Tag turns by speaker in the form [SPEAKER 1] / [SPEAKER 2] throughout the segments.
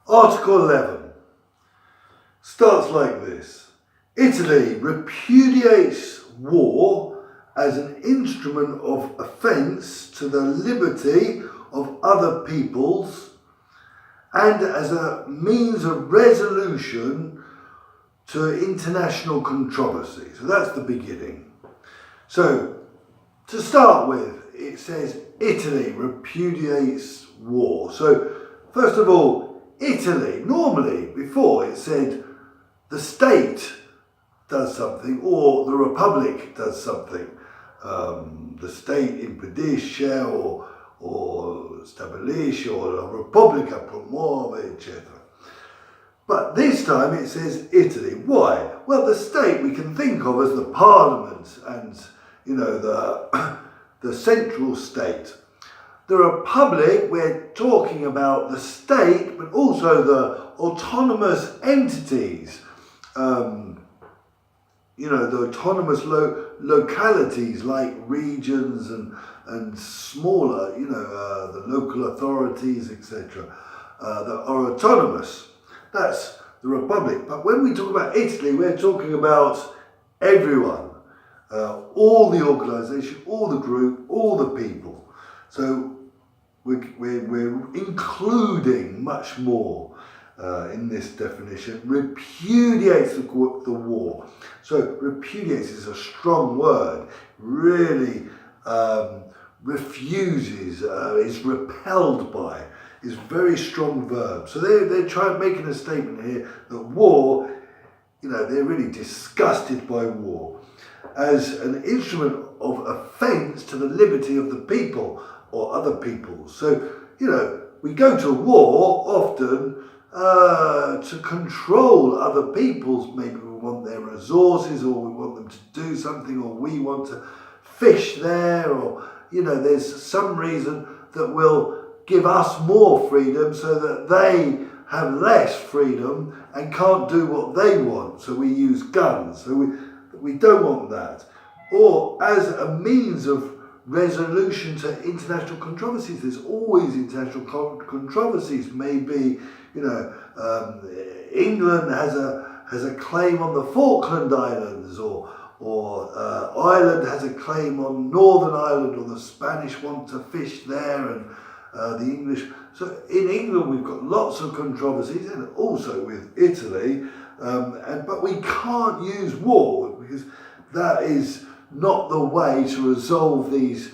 [SPEAKER 1] Article 11 starts like this. Italy repudiates war as an instrument of offence to the liberty of other peoples and as a means of resolution to international controversy. So that's the beginning. So to start with, it says Italy repudiates war. So first of all, Italy, normally before it said the state does something or the republic does something. The state impedisce or stabilisce or la repubblica promuove, etc. But this time it says Italy. Why? Well, the state we can think of as the parliament and, the central state. The republic, we're talking about the state, but also the autonomous entities, the autonomous localities like regions and smaller, the local authorities, etc., that are autonomous. That's the republic. But when we talk about Italy, we're talking about everyone, all the organisation, all the group, all the people. So we're including much more in this definition. Repudiates the war. So repudiates is a strong word. Really refuses, is repelled by. Is a very strong verb. So they're trying making a statement here that war, they're really disgusted by war as an instrument of offence to the liberty of the people or other people. So, we go to war often to control other peoples. Maybe we want their resources or we want them to do something or we want to fish there or, there's some reason that will give us more freedom so that they have less freedom and can't do what they want. So we use guns. So we don't want that. Or as a means of resolution to international controversies. There's always international controversies. Maybe, England has a claim on the Falkland Islands or Ireland has a claim on Northern Ireland, or the Spanish want to fish there and the English. So in England we've got lots of controversies, and also with Italy, but we can't use war because that is not the way to resolve these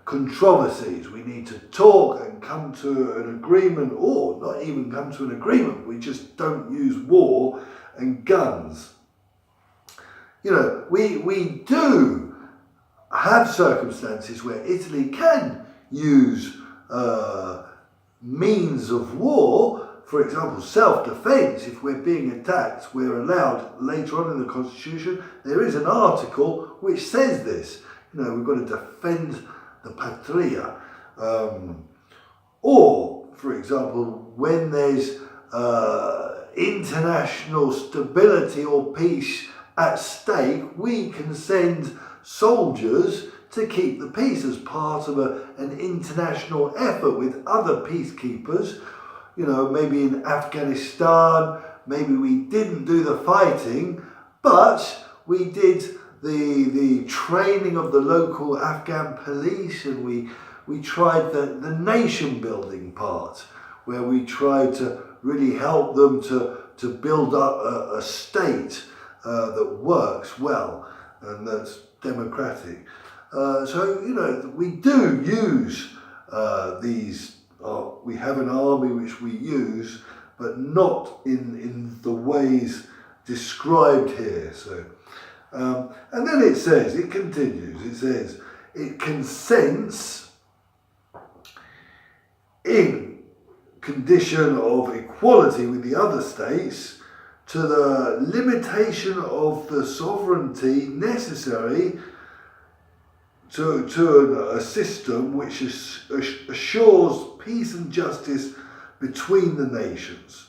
[SPEAKER 1] controversies. We need to talk and come to an agreement, or not even come to an agreement. We just don't use war and guns. We do have circumstances where Italy can use means of war. For example, self-defence. If we're being attacked, we're allowed later on in the Constitution. There is an article which says this. We've got to defend the patria. Or, for example, when there's international stability or peace at stake, we can send soldiers to keep the peace as part of an international effort with other peacekeepers. Maybe in Afghanistan, maybe we didn't do the fighting, but we did the training of the local Afghan police, and we tried the nation building part, where we tried to really help them to build up a state that works well and that's democratic. So we do use these. We have an army which we use, but not in the ways described here. So, and then it continues. It says it consents in condition of equality with the other states to the limitation of the sovereignty necessary to a system which assures peace and justice between the nations.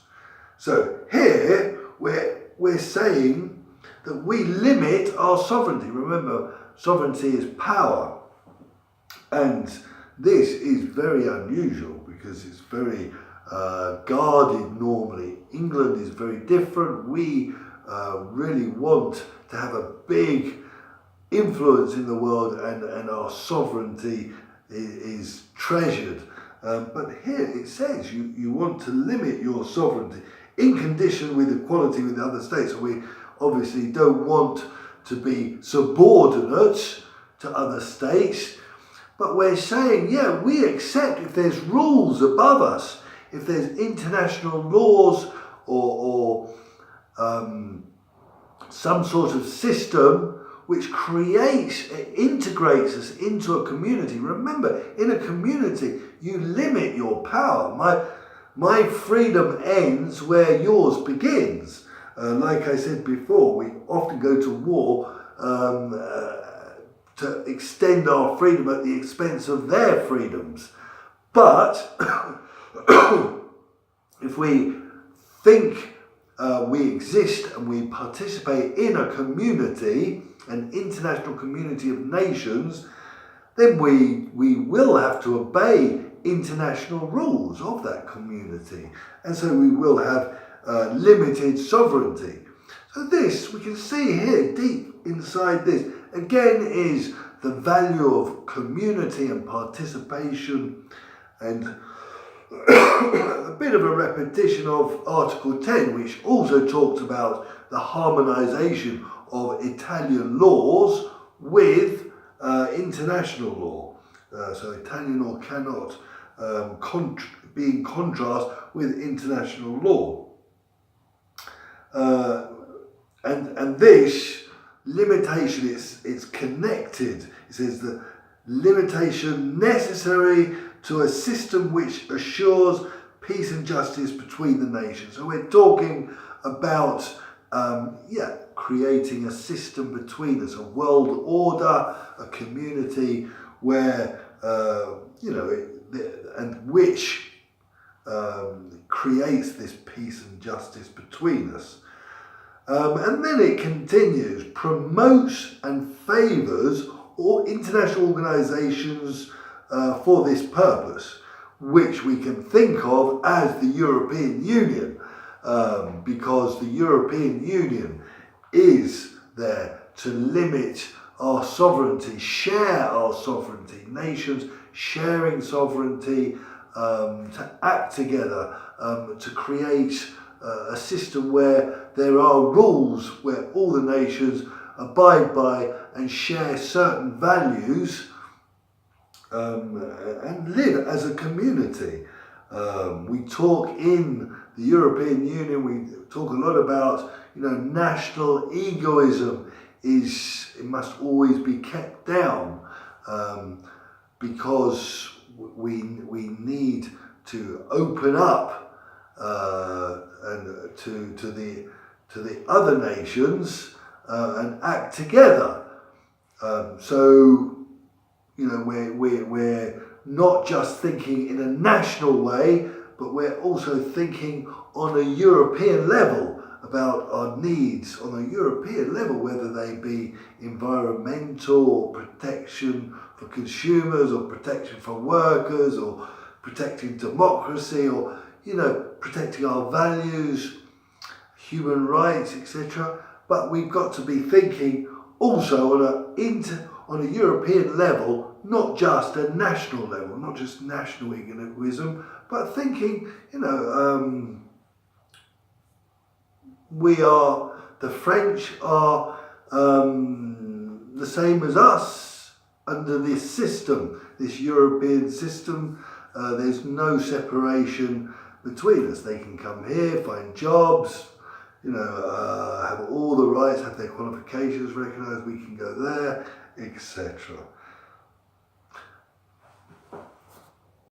[SPEAKER 1] So here we're saying that we limit our sovereignty. Remember, sovereignty is power, and this is very unusual because it's very guarded normally. England is very different. We really want to have a big influence in the world, and our sovereignty is treasured. But here it says you want to limit your sovereignty in condition with equality with other states. So we obviously don't want to be subordinate to other states, but we're saying, yeah, we accept if there's rules above us, if there's international laws or some sort of system which integrates us into a community. Remember, in a community, you limit your power. My freedom ends where yours begins. Like I said before, we often go to war to extend our freedom at the expense of their freedoms. But if we think we exist and we participate in a community, an international community of nations, then we will have to obey international rules of that community. And so we will have limited sovereignty. So this, we can see here, deep inside this, again, is the value of community and participation, and a bit of a repetition of Article 10, which also talks about the harmonisation of Italian laws with international law. So Italian law cannot be in contrast with international law. And this limitation, it's connected. It says the limitation necessary to a system which assures peace and justice between the nations. So we're talking about creating a system between us, a world order, a community where which creates this peace and justice between us. And then it continues, promotes and favours all international organisations for this purpose, which we can think of as the European Union, because the European Union is there to limit our sovereignty, share our sovereignty, nations sharing sovereignty, to act together, to create a system where there are rules where all the nations abide by and share certain values, and live as a community. We talk in the European Union, we talk a lot about, national egoism it must always be kept down, because we need to open up and to the other nations and act together. We're not just thinking in a national way, but we're also thinking on a European level about our needs on a European level, whether they be environmental or protection for consumers or protection for workers or protecting democracy or, protecting our values, human rights, etc. But we've got to be thinking also on a European level, not just a national level, not just national egoism, but thinking, the French are the same as us under this system, this European system. There's no separation between us. They can come here, find jobs, have all the rights, have their qualifications recognised, we can go there, etc.